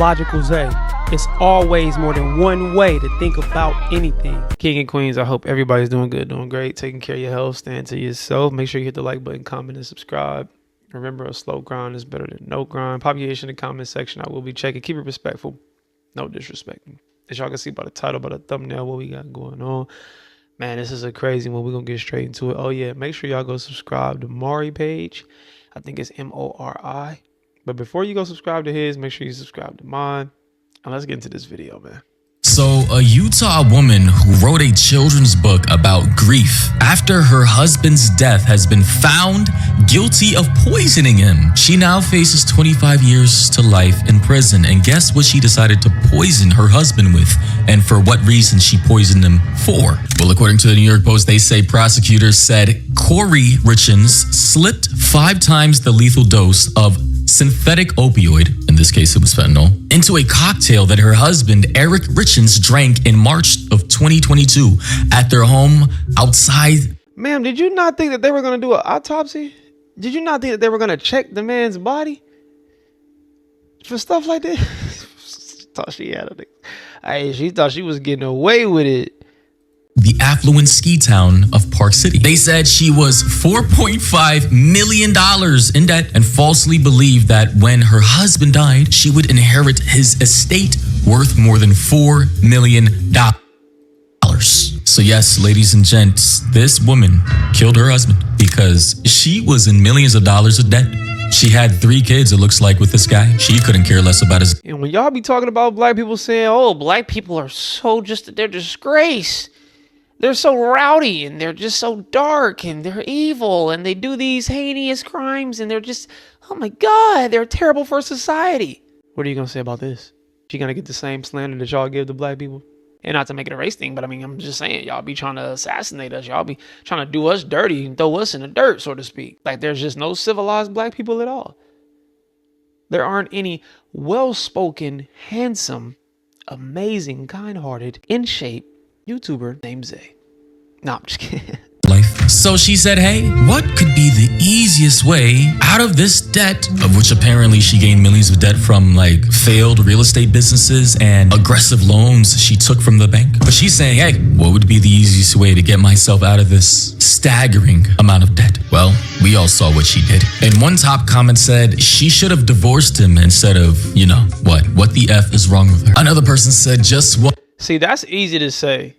Logical Zay. It's always more than one way to think about anything. King and Queens, I hope everybody's doing good, doing great, taking care of your health, stand to yourself. Make sure you hit the like button, comment, and subscribe. Remember, a slow grind is better than no grind. Pop your issue in the comment section. I will be checking. Keep it respectful. No disrespecting. As y'all can see by the title, by the thumbnail, what we got going on. Man, this is a crazy one. We're going to get straight into it. Oh, yeah. Make sure y'all go subscribe to Maury page. I think it's Mori. But before you go subscribe to his, make sure you subscribe to mine. And let's get into this video, man. So, a Utah woman who wrote a children's book about grief after her husband's death has been found guilty of poisoning him. She now faces 25 years to life in prison. And guess what she decided to poison her husband with? And for what reason she poisoned him for? Well, according to the New York Post, they say prosecutors said Corey Richens slipped 5 times the lethal dose of synthetic opioid, in this case it was fentanyl, into a cocktail that her husband, Eric Richens, drank in March of 2022 at their home outside. Ma'am, did you not think that they were going to do an autopsy? Did you not think that they were going to check the man's body for stuff like this? Thought she had it. Hey, she thought she was getting away with it. The affluent ski town of Park City. They said she was $4.5 million in debt and falsely believed that when her husband died, she would inherit his estate worth more than $4 million. So yes, ladies and gents, this woman killed her husband because she was in millions of dollars of debt. She had 3 kids, it looks like, with this guy. She couldn't care less about his. And when y'all be talking about black people saying, oh, black people are so they're disgrace. They're so rowdy and they're just so dark and they're evil and they do these heinous crimes and they're just, oh my God, they're terrible for society. What are you going to say about this? She going to get the same slander that y'all give to black people? And not to make it a race thing, but I mean, I'm just saying, y'all be trying to assassinate us. Y'all be trying to do us dirty and throw us in the dirt, so to speak. Like there's just no civilized black people at all. There aren't any well-spoken, handsome, amazing, kind-hearted, in shape YouTuber named Zay. No, I'm just kidding. Life. So she said, hey, what could be the easiest way out of this debt, of which apparently she gained millions of debt from like failed real estate businesses and aggressive loans she took from the bank. But she's saying, hey, what would be the easiest way to get myself out of this staggering amount of debt? Well, we all saw what she did. And one top comment said she should have divorced him instead of, you know, what the F is wrong with her? Another person said just what? See, that's easy to say.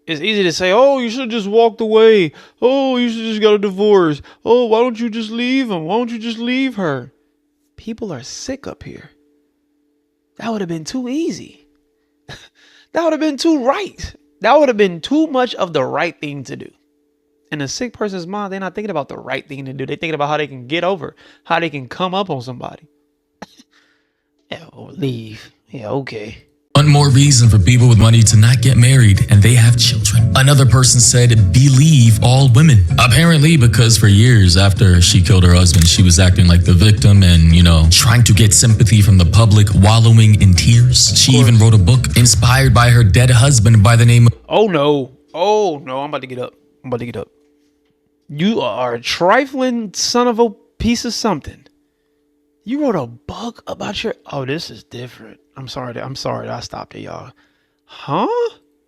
It's easy to say, oh, you should have just walked away. Oh, you should just got a divorce. Oh, why don't you just leave him? Why don't you just leave her? People are sick up here. That would have been too easy. That would have been too right. That would have been too much of the right thing to do. In a sick person's mind, they're not thinking about the right thing to do. They're thinking about how they can get over, how they can come up on somebody. Yeah, or leave. Yeah, okay. One more reason for people with money to not get married and they have children. Another person said, believe all women. Apparently because for years after she killed her husband, she was acting like the victim and, you know, trying to get sympathy from the public, wallowing in tears. She even wrote a book inspired by her dead husband by the name of... Oh no, I'm about to get up. You are a trifling son of a piece of something. You wrote a book about your... Oh, this is different. I'm sorry that I stopped it, y'all. Huh?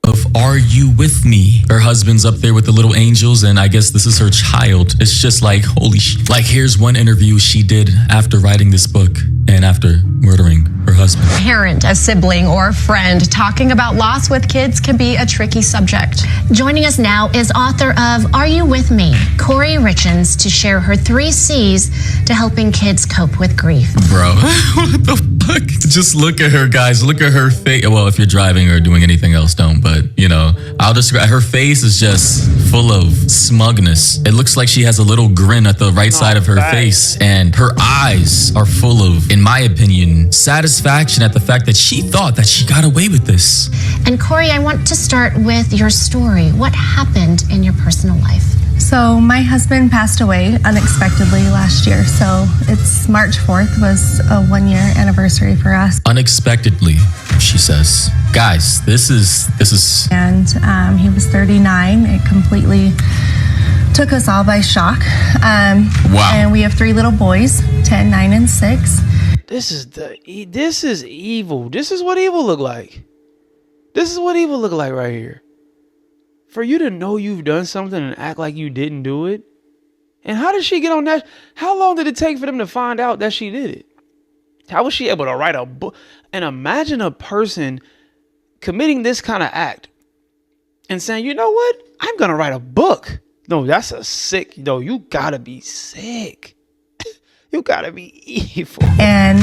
Of Are You With Me? Her husband's up there with the little angels, and I guess this is her child. It's just like, holy shit. Like, here's one interview she did after writing this book and after murdering her husband. Parent, a sibling, or a friend talking about loss with kids can be a tricky subject. Joining us now is author of Are You With Me? Corey Richens, to share her 3 C's to helping kids cope with grief. Bro, what the fuck? Just look at her, guys. Look at her face. Well, if you're driving or doing anything else, don't. But, you know, I'll describe. Her face is just full of smugness. It looks like she has a little grin at the right side of her face. And her eyes are full of, in my opinion, satisfaction at the fact that she thought that she got away with this. And Corey, I want to start with your story. What happened in your personal life? So my husband passed away unexpectedly last year. So it's March 4th was a 1-year anniversary for us. Unexpectedly, she says. Guys, this is. And he was 39. It completely took us all by shock. Wow. And we have 3 little boys, 10, 9, and 6. This is evil. This is what evil look like. This is what evil look like right here. For you to know you've done something and act like you didn't do it. And how did she get on that? How long did it take for them to find out that she did it? How was she able to write a book? And imagine a person committing this kind of act and saying, you know what? I'm going to write a book. No, that's a sick, no, you got to be sick. You got to be evil. And,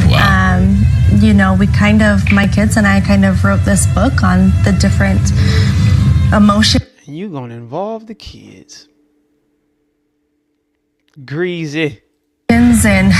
you know, my kids and I kind of wrote this book on the different emotions. And you going to involve the kids. Greasy. And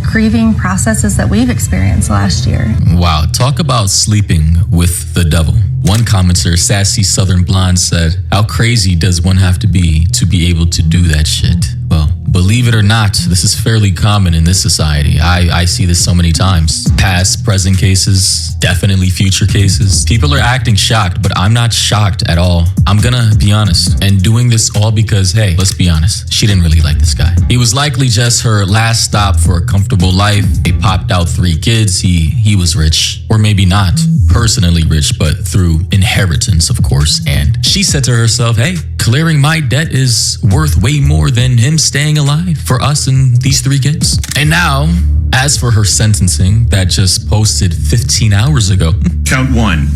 grieving processes that we've experienced last year. Wow, talk about sleeping with the devil. One commenter, Sassy Southern Blonde, said, how crazy does one have to be able to do that shit? Well, believe it or not, this is fairly common in this society. I see this so many times. Past, present cases, definitely future cases. People are acting shocked, but I'm not shocked at all. I'm gonna be honest. And doing this all because, hey, let's be honest, she didn't really like this guy. He was likely just her last stop for a comfortable life. They popped out 3 kids. He was rich. Or maybe not personally rich, but through inheritance, of course. And she said to herself, hey, clearing my debt is worth way more than him staying alive for us and these 3 kids. And now, as for her sentencing that just posted 15 hours ago. Count 1,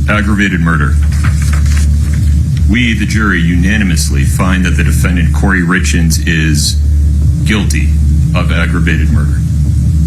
aggravated murder. We, the jury, unanimously find that the defendant, Corey Richins, is guilty of aggravated murder.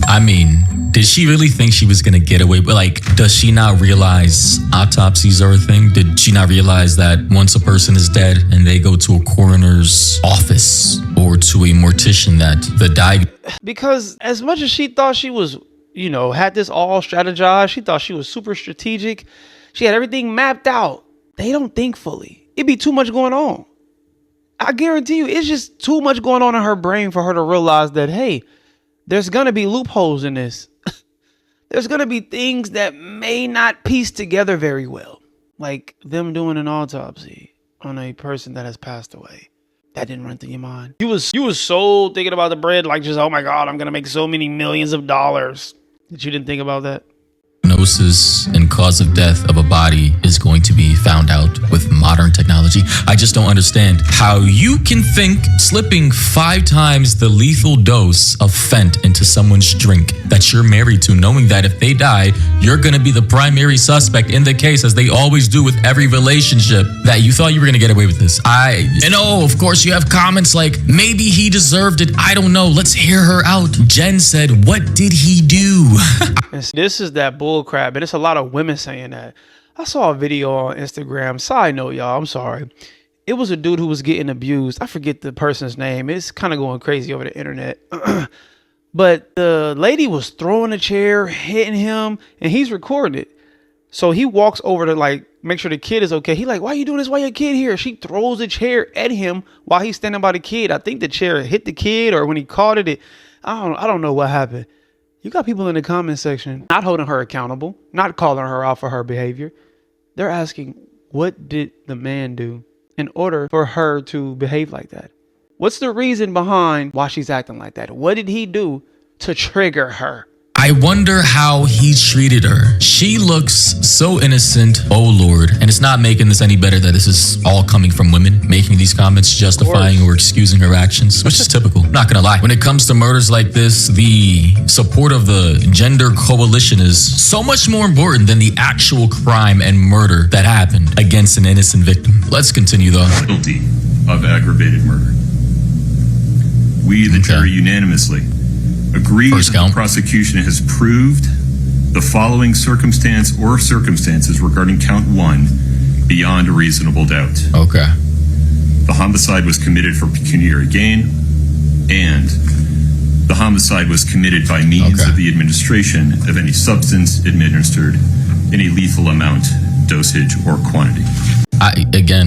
I mean, did she really think she was gonna get away? But like, does she not realize autopsies are a thing? Did she not realize that once a person is dead and they go to a coroner's office or to a mortician, that the Because as much as she thought she was, you know, had this all strategized, she thought she was super strategic. She had everything mapped out. They don't think fully. It'd be too much going on. I guarantee you, it's just too much going on in her brain for her to realize that, hey, there's going to be loopholes in this. There's going to be things that may not piece together very well. Like them doing an autopsy on a person that has passed away. That didn't run through your mind. You was so thinking about the bread, like just, oh my God, I'm going to make so many millions of dollars. That you didn't think about that? Diagnosis and cause of death of a body is going to be found out with modern technology. I just don't understand how you can think slipping 5 times the lethal dose of Fent into someone's drink that you're married to, knowing that if they die, you're going to be the primary suspect in the case, as they always do with every relationship, that you thought you were going to get away with this. And oh, of course, you have comments like, maybe he deserved it. I don't know. Let's hear her out. Jen said, what did he do? This is that bull crap, and it's a lot of women saying that. I saw a video on Instagram. Side note, y'all, I'm sorry. It was a dude who was getting abused. I forget the person's name. It's kind of going crazy over the internet. But the lady was throwing a chair, hitting him, and he's recording it. So he walks over to like make sure the kid is okay. He like, why are you doing this? Why your kid here? She throws the chair at him while he's standing by the kid. I think the chair hit the kid, or when he caught it, I don't know what happened. You got people in the comment section not holding her accountable, not calling her out for her behavior. They're asking, what did the man do in order for her to behave like that? What's the reason behind why she's acting like that? What did he do to trigger her? I wonder how he treated her. She looks so innocent. Oh Lord. And it's not making this any better that this is all coming from women making these comments, justifying or excusing her actions, which is typical. I'm not gonna lie. When it comes to murders like this, the support of the gender coalition is so much more important than the actual crime and murder that happened against an innocent victim. Let's continue though. Guilty of aggravated murder. We, the jury, unanimously agree that the prosecution has proved the following circumstance or circumstances regarding count 1 beyond a reasonable doubt. Okay. The homicide was committed for pecuniary gain, and the homicide was committed by means of the administration of any substance administered in a lethal amount, dosage, or quantity.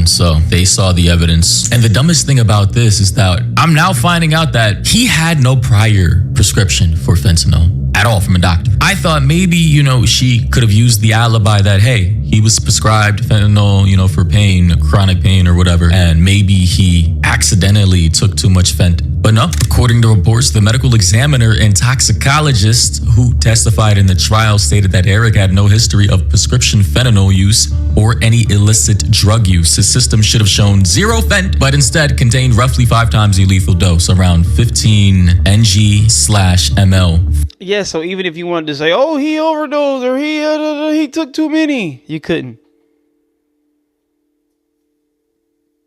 So they saw the evidence. And the dumbest thing about this is that I'm now finding out that he had no prior prescription for fentanyl at all from a doctor. I thought maybe, she could have used the alibi that, hey, he was prescribed fentanyl, for pain, chronic pain or whatever. And maybe he accidentally took too much fent But no, according to reports, the medical examiner and toxicologist who testified in the trial stated that Eric had no history of prescription fentanyl use or any illicit drug use. His system should have shown 0 fent, but instead contained roughly 5 times the lethal dose, around 15 ng/ml. Yeah, so even if you wanted to say, oh, he overdosed or he took too many, you couldn't.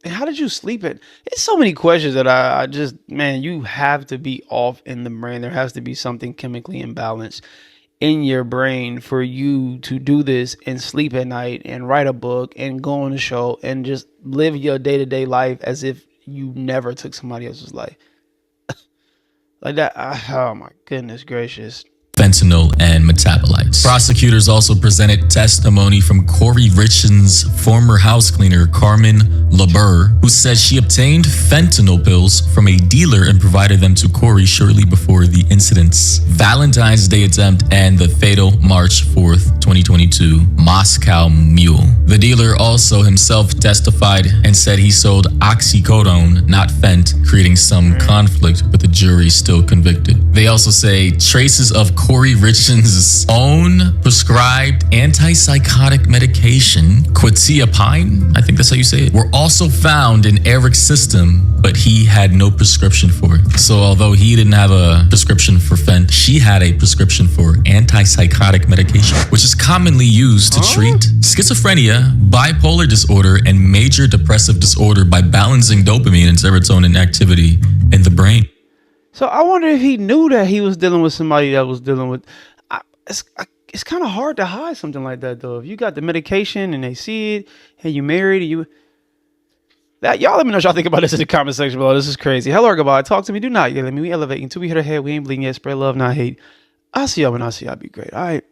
And how did you sleep it? It's so many questions that I just, man, you have to be off in the brain. There has to be something chemically imbalanced in your brain for you to do this and sleep at night and write a book and go on a show and just live your day-to-day life as if you never took somebody else's life. Like that. Oh my goodness gracious. Fentanyl and metabolites. Prosecutors also presented testimony from Corey Richens' former house cleaner, Carmen LaBerre, who said she obtained fentanyl pills from a dealer and provided them to Corey shortly before the incidents. Valentine's Day attempt and the fatal March 4th, 2022 Moscow Mule. The dealer also himself testified and said he sold oxycodone, not fent, creating some conflict, but the jury still convicted. They also say traces of Corey Richens' own prescribed antipsychotic medication, quetiapine, I think that's how you say it, were also found in Eric's system, but he had no prescription for it. So although he didn't have a prescription for fent, she had a prescription for antipsychotic medication, which is commonly used to treat schizophrenia, bipolar disorder, and major depressive disorder by balancing dopamine and serotonin activity in the brain. So I wonder if he knew that he was dealing with somebody that was dealing with. It's kind of hard to hide something like that, though. If you got the medication and they see it, and you married, and y'all let me know what y'all think about this in the comment section below. This is crazy. Hello or goodbye. Talk to me. Do not yell at me. We elevating until we hit our head. We ain't bleeding yet. Spread love, not hate. I'll see y'all when I see y'all. Be great. All right.